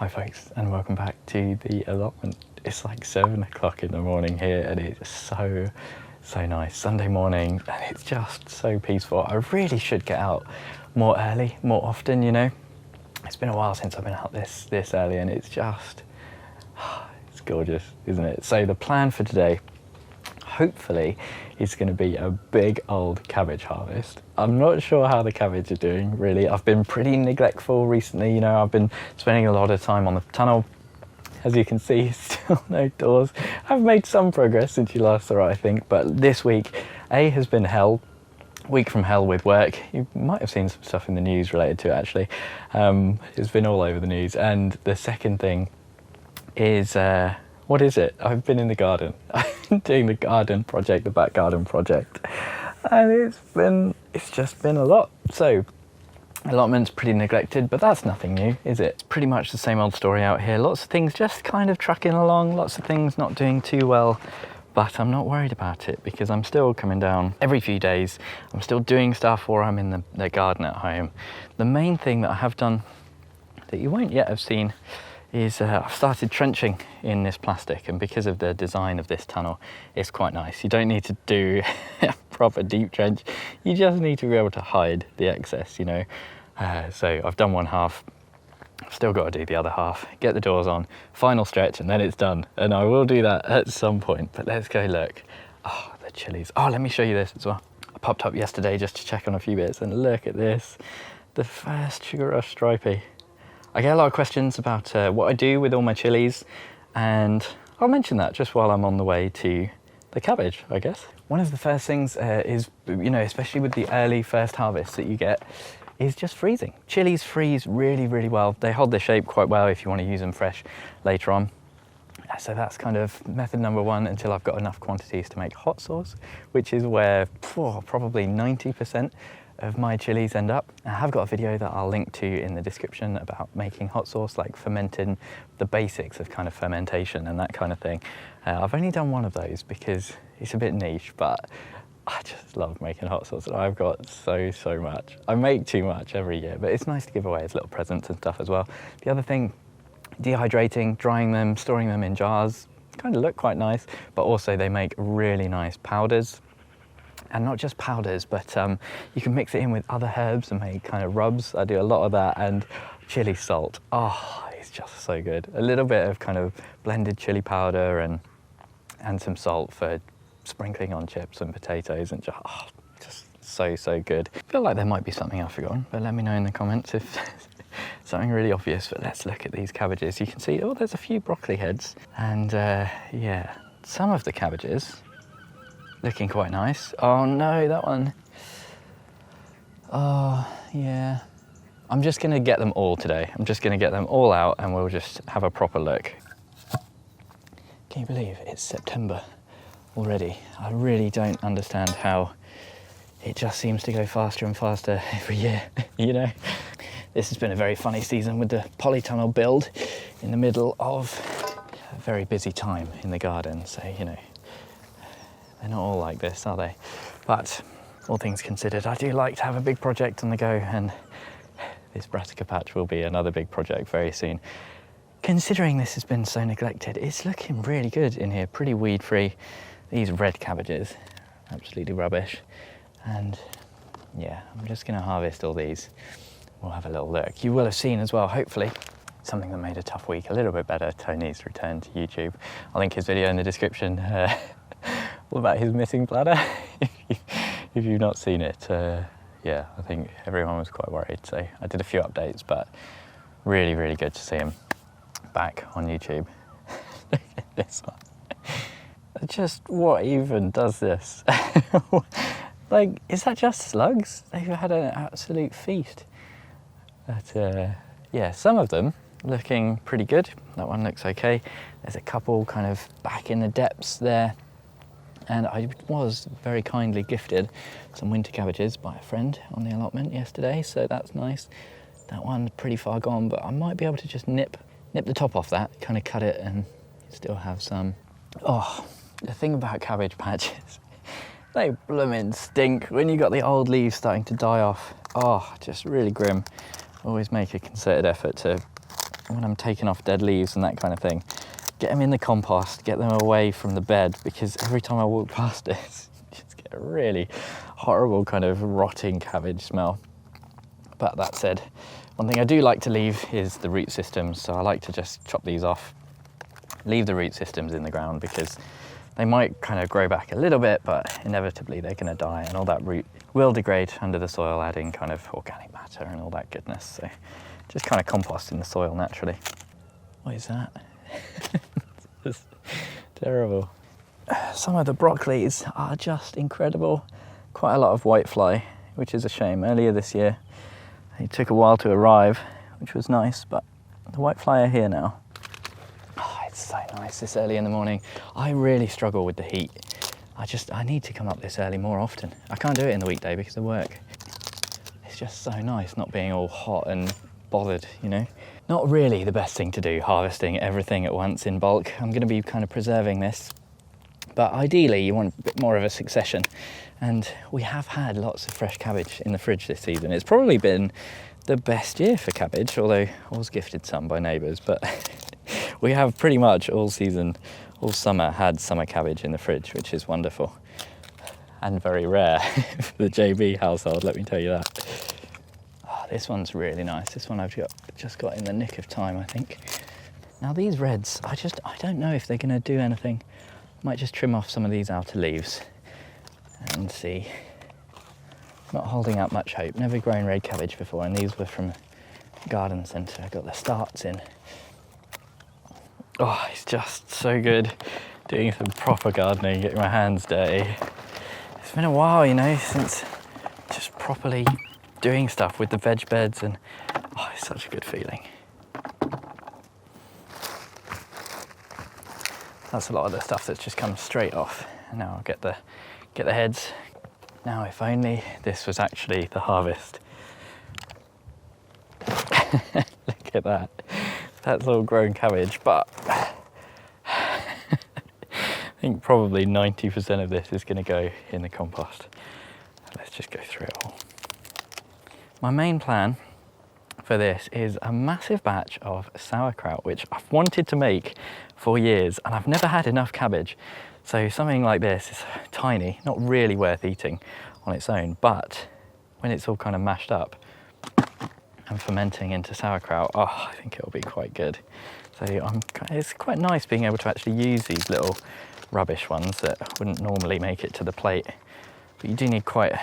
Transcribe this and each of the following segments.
Hi folks, and welcome back to the allotment. It's like 7 o'clock in the morning here and it's so nice. Sunday morning and it's just so peaceful. I really should get out more early, more often, you know. It's been a while since I've been out this early and it's just, it's gorgeous, isn't it? So the plan for today, hopefully, is going to be a big old cabbage harvest. I'm not sure how the cabbage are doing, really. I've been pretty neglectful recently, you know. I've been spending a lot of time on the tunnel. As you can see, still no doors. I've made some progress since you last saw it, I think, but this week, has been hell. Week from hell with work. You might have seen some stuff in the news related to it, actually. It's been all over the news. And the second thing is, what is it? I've been in the garden. I've been doing the garden project, the back garden project, and it's just been a lot. So allotment's pretty neglected, but that's nothing new, is it? It's pretty much the same old story out here. Lots of things just kind of trucking along, lots of things not doing too well, but I'm not worried about it because I'm still coming down every few days. I'm still doing stuff or I'm in the garden at home. The main thing that I have done that you won't yet have seen is I've started trenching in this plastic, and because of the design of this tunnel, it's quite nice. You don't need to do a proper deep trench, you just need to be able to hide the excess, you know. So I've done one half, I've still got to do the other half, get the doors on, final stretch, and then it's done. And I will do that at some point, but let's go look. Oh, the chilies. Oh, let me show you this as well. I popped up yesterday just to check on a few bits, and look at this. The first sugar rush stripey. I get a lot of questions about what I do with all my chilies, and I'll mention that just while I'm on the way to the cabbage, I guess. One of the first things is, you know, especially with the early first harvest that you get, is just freezing. Chilies freeze really, really well. They hold their shape quite well if you want to use them fresh later on. So that's kind of method number one until I've got enough quantities to make hot sauce, which is where probably 90% of my chilies end up. I have got a video that I'll link to in the description about making hot sauce, like fermenting, the basics of kind of fermentation and that kind of thing. I've only done one of those because it's a bit niche, but I just love making hot sauce and I've got so much. I make too much every year, but it's nice to give away as little presents and stuff as well. The other thing, dehydrating, drying them, storing them in jars, kind of look quite nice, but also they make really nice powders. And not just powders, but you can mix it in with other herbs and make kind of rubs. I do a lot of that, and chili salt. Oh, it's just so good. A little bit of kind of blended chili powder and some salt for sprinkling on chips and potatoes, and just so good. I feel like there might be something I've forgotten, but let me know in the comments if something really obvious. But let's look at these cabbages. You can see, oh, there's a few broccoli heads, and yeah, some of the cabbages looking quite nice. Oh no, that one. Oh yeah. I'm just gonna get them all today. I'm just gonna get them all out and we'll just have a proper look. Can you believe it's September already? I really don't understand how it just seems to go faster and faster every year, you know? This has been a very funny season with the polytunnel build in the middle of a very busy time in the garden, so you know, they're not all like this, are they? But all things considered, I do like to have a big project on the go, and this brassica patch will be another big project very soon. Considering this has been so neglected, it's looking really good in here, pretty weed-free. These red cabbages, absolutely rubbish. And yeah, I'm just gonna harvest all these. We'll have a little look. You will have seen as well, hopefully, something that made a tough week a little bit better, Tony's return to YouTube. I'll link his video in the description. All about his missing bladder. If you've not seen it, yeah, I think everyone was quite worried. So I did a few updates, but really, really good to see him back on YouTube. Look at this one. Just what even does this? Like, is that just slugs? They've had an absolute feast. But yeah, some of them looking pretty good. That one looks okay. There's a couple kind of back in the depths there. And I was very kindly gifted some winter cabbages by a friend on the allotment yesterday, so that's nice. That one's pretty far gone, but I might be able to just nip the top off that, kind of cut it and still have some. Oh, the thing about cabbage patches, they blooming stink when you got the old leaves starting to die off. Oh, just really grim. Always make a concerted effort to when I'm taking off dead leaves and that kind of thing, get them in the compost, get them away from the bed, because every time I walk past it, I just get a really horrible kind of rotting cabbage smell. But that said, one thing I do like to leave is the root systems, so I like to just chop these off, leave the root systems in the ground, because they might kind of grow back a little bit, but inevitably they're going to die, and all that root will degrade under the soil, adding kind of organic matter and all that goodness. So just kind of composting the soil naturally. What is that? It's terrible. Some of the broccolis are just incredible. Quite a lot of whitefly, which is a shame. Earlier this year, it took a while to arrive, which was nice, but the whitefly are here now. Oh, it's so nice this early in the morning. I really struggle with the heat. I need to come up this early more often. I can't do it in the weekday because of work. It's just so nice not being all hot and bothered, you know? Not really the best thing to do, harvesting everything at once in bulk. I'm going to be kind of preserving this, but ideally you want a bit more of a succession. And we have had lots of fresh cabbage in the fridge this season. It's probably been the best year for cabbage, although I was gifted some by neighbours, but we have pretty much all season, all summer, had summer cabbage in the fridge, which is wonderful and very rare for the JB household, let me tell you that. Oh, this one's really nice. This one I've just got in the nick of time, I think. Now these reds, I don't know if they're going to do anything. Might just trim off some of these outer leaves and see. Not holding out much hope. Never grown red cabbage before, and these were from garden centre. I got the starts in. Oh, it's just so good doing some proper gardening, getting my hands dirty. It's been a while, you know, since just properly doing stuff with the veg beds, and oh, it's such a good feeling. That's a lot of the stuff that's just come straight off. And now I'll get the heads. Now, if only this was actually the harvest. Look at that. That's all grown cabbage, but I think probably 90% of this is going to go in the compost. Let's just go through it all. My main plan for this is a massive batch of sauerkraut, which I've wanted to make for years, and I've never had enough cabbage. So something like this is tiny, not really worth eating on its own, but when it's all kind of mashed up and fermenting into sauerkraut, oh, I think it'll be quite good. So it's quite nice being able to actually use these little rubbish ones that wouldn't normally make it to the plate. But you do need quite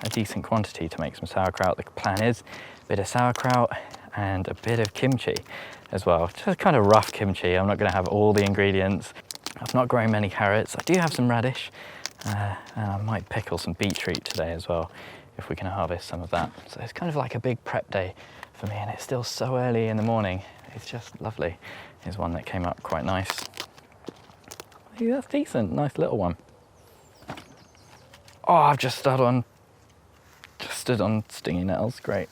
a decent quantity to make some sauerkraut. The plan is a bit of sauerkraut and a bit of kimchi as well. Just kind of rough kimchi. I'm not going to have all the ingredients. I've not grown many carrots. I do have some radish, and I might pickle some beetroot today as well, if we can harvest some of that. So it's kind of like a big prep day for me, and it's still so early in the morning. It's just lovely. Here's one that came up quite nice. Hey, that's decent, nice little one. Oh, I've just stood on stinging nettles, great.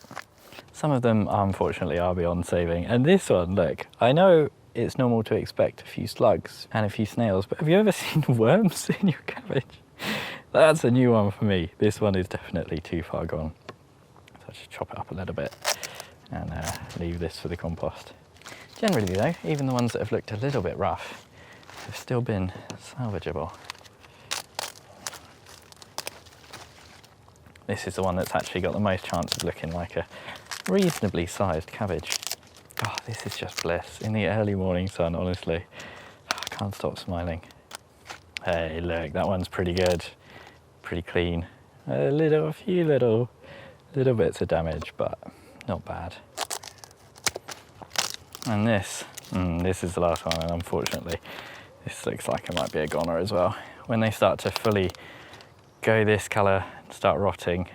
Some of them, unfortunately, are beyond saving. And this one, look, I know it's normal to expect a few slugs and a few snails, but have you ever seen worms in your cabbage? That's a new one for me. This one is definitely too far gone. So I just chop it up a little bit and leave this for the compost. Generally though, even the ones that have looked a little bit rough have still been salvageable. This is the one that's actually got the most chance of looking like a reasonably sized cabbage. Oh, this is just bliss in the early morning sun, honestly. I can't stop smiling. Hey, look, that one's pretty good. Pretty clean. A few little bits of damage, but not bad. And this is the last one, and unfortunately, this looks like it might be a goner as well. When they start to fully go this colour and start rotting,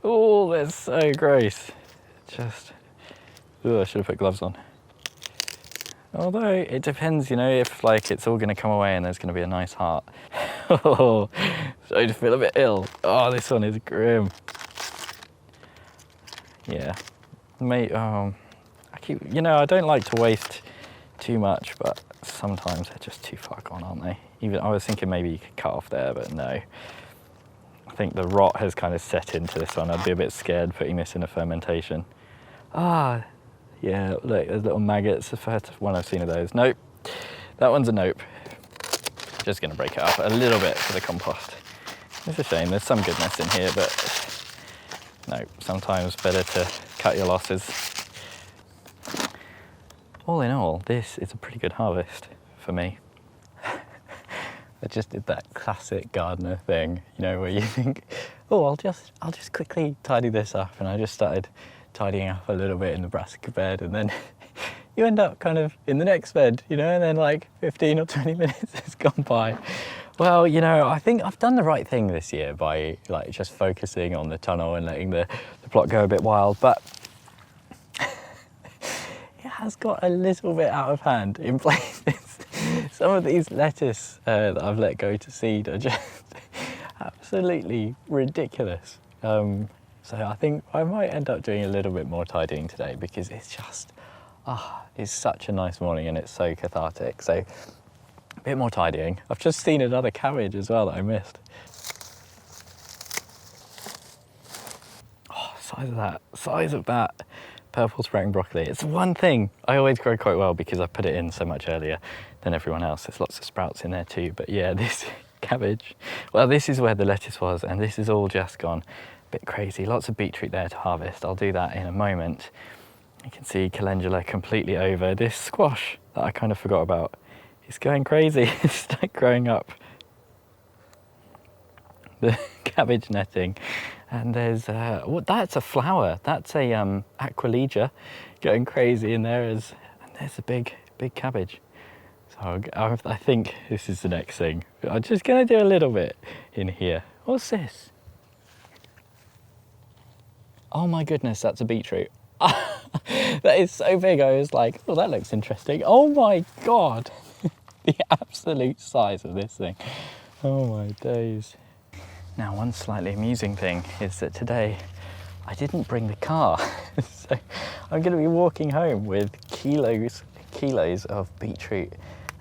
oh, they're so gross. Just, oh, I should have put gloves on. Although it depends, you know, if like it's all going to come away and there's going to be a nice heart. Oh, starting to feel a bit ill. Oh, this one is grim. Yeah, mate. I don't like to waste too much, but sometimes they're just too far gone, aren't they? Even I was thinking maybe you could cut off there, but no. I think the rot has kind of set into this one. I'd be a bit scared putting this in a fermentation. Ah, Yeah, look, there's little maggots. The first one I've seen of those. Nope, that one's a nope. Just gonna break it up a little bit for the compost. It's a shame, there's some goodness in here, but no, sometimes better to cut your losses. All in all, this is a pretty good harvest for me. I just did that classic gardener thing, you know, where you think, oh, I'll just quickly tidy this up, and I just started tidying up a little bit in the brassica bed, and then you end up kind of in the next bed, you know, and then like 15 or 20 minutes has gone by. Well, you know, I think I've done the right thing this year by like just focusing on the tunnel and letting the plot go a bit wild, but it has got a little bit out of hand in places. Some of these lettuce that I've let go to seed are just absolutely ridiculous. So I think I might end up doing a little bit more tidying today, because it's just, it's such a nice morning and it's so cathartic. So a bit more tidying. I've just seen another cabbage as well that I missed. Oh, size of that purple sprouting broccoli. It's one thing I always grow quite well because I put it in so much earlier than everyone else. There's lots of sprouts in there too, but yeah, this cabbage, well, this is where the lettuce was, and this is all just gone a bit crazy. Lots of beetroot there to harvest. I'll do that in a moment. You can see calendula completely over. This squash that I kind of forgot about, it's going crazy. It's like growing up. The cabbage netting. And there's, that's a flower. That's a aquilegia going crazy in there. And there's a big cabbage. So I think this is the next thing. I'm just gonna do a little bit in here. What's this? Oh my goodness, that's a beetroot. That is so big. I was like, oh, that looks interesting. Oh my God, the absolute size of this thing. Oh my days. Now, one slightly amusing thing is that today I didn't bring the car. So I'm going to be walking home with kilos of beetroot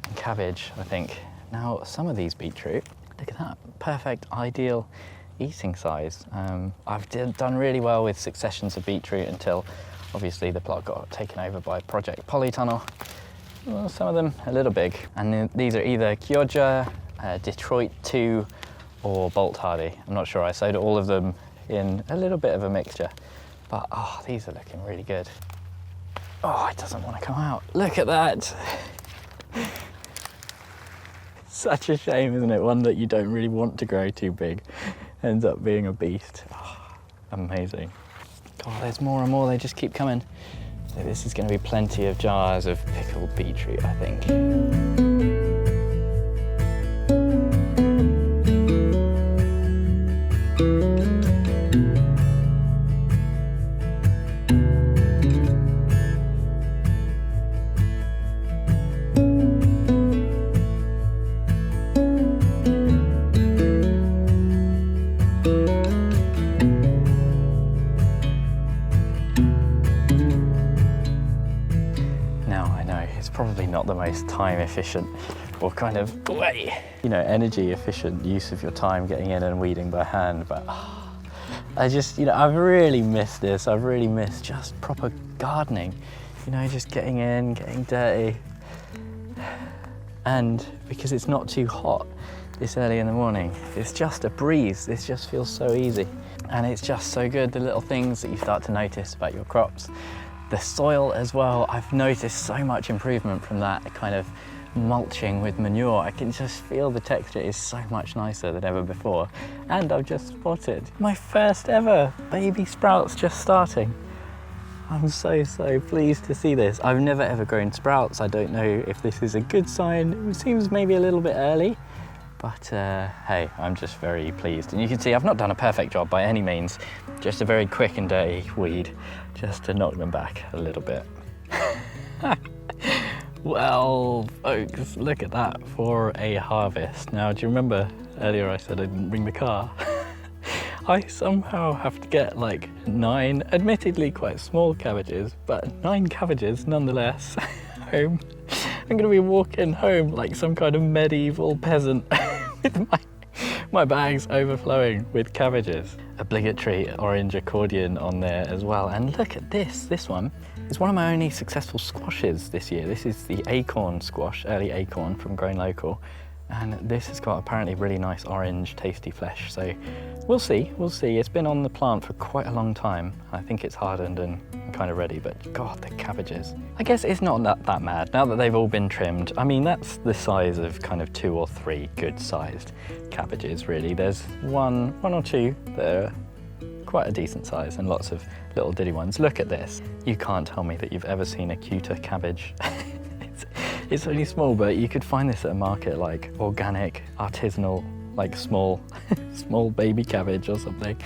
and cabbage, I think. Now, some of these beetroot, look at that, perfect, ideal eating size. I've done really well with successions of beetroot until obviously the plot got taken over by Project Polytunnel. Well, some of them a little big. And these are either Chioggia, Detroit 2, or Bolt Hardy. I'm not sure, I sowed all of them in a little bit of a mixture, but oh, these are looking really good. Oh, it doesn't want to come out. Look at that. Such a shame, isn't it? One that you don't really want to grow too big ends up being a beast. Oh, amazing. God, there's more and more, they just keep coming. So this is going to be plenty of jars of pickled beetroot, I think. Probably not the most time efficient or kind of, you know, energy efficient use of your time getting in and weeding by hand, but I just, you know, I've really missed this. I've really missed just proper gardening, you know, just getting in, getting dirty. And because it's not too hot this early in the morning, it's just a breeze. This just feels so easy. And it's just so good, the little things that you start to notice about your crops. The soil as well, I've noticed so much improvement from that kind of mulching with manure. I can just feel the texture is so much nicer than ever before. And I've just spotted my first ever baby sprouts just starting. I'm so pleased to see this. I've never ever grown sprouts. I don't know if this is a good sign. It seems maybe a little bit early, but hey, I'm just very pleased. And you can see I've not done a perfect job by any means, just a very quick and dirty weed, just to knock them back a little bit. Well, folks, look at that for a harvest. Now, do you remember earlier I said I didn't bring the car? I somehow have to get like 9, admittedly quite small cabbages, but 9 cabbages nonetheless, home. I'm gonna be walking home like some kind of medieval peasant with my bags overflowing with cabbages. Obligatory orange accordion on there as well. And look at this one. It's one of my only successful squashes this year. This is the acorn squash, early acorn from Grown Local. And this has got apparently really nice orange, tasty flesh. So we'll see, we'll see. It's been on the plant for quite a long time. I think it's hardened and kind of ready, but God, the cabbages. I guess it's not that bad now that they've all been trimmed. I mean, that's the size of kind of 2 or 3 good sized cabbages, really. There's one or two that are quite a decent size and lots of little diddy ones. Look at this. You can't tell me that you've ever seen a cuter cabbage. It's only small, but you could find this at a market, like organic, artisanal, like small baby cabbage or something.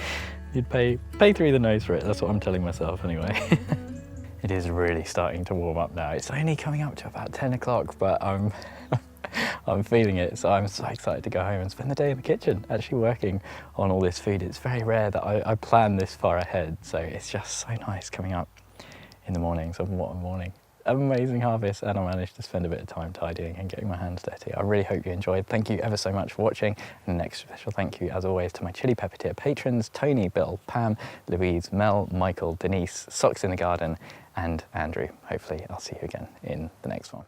You'd pay through the nose for it. That's what I'm telling myself anyway. It is really starting to warm up now. It's only coming up to about 10 o'clock, but I'm feeling it. So I'm so excited to go home and spend the day in the kitchen, actually working on all this food. It's very rare that I plan this far ahead. So it's just so nice coming up in the mornings. And what a morning. Amazing harvest, and I managed to spend a bit of time tidying and getting my hands dirty. I really hope you enjoyed. Thank you ever so much for watching. And next special thank you, as always, to my Chili Pepper Tier patrons, Tony, Bill, Pam, Louise, Mel, Michael, Denise, Socks in the Garden, and Andrew. Hopefully I'll see you again in the next one.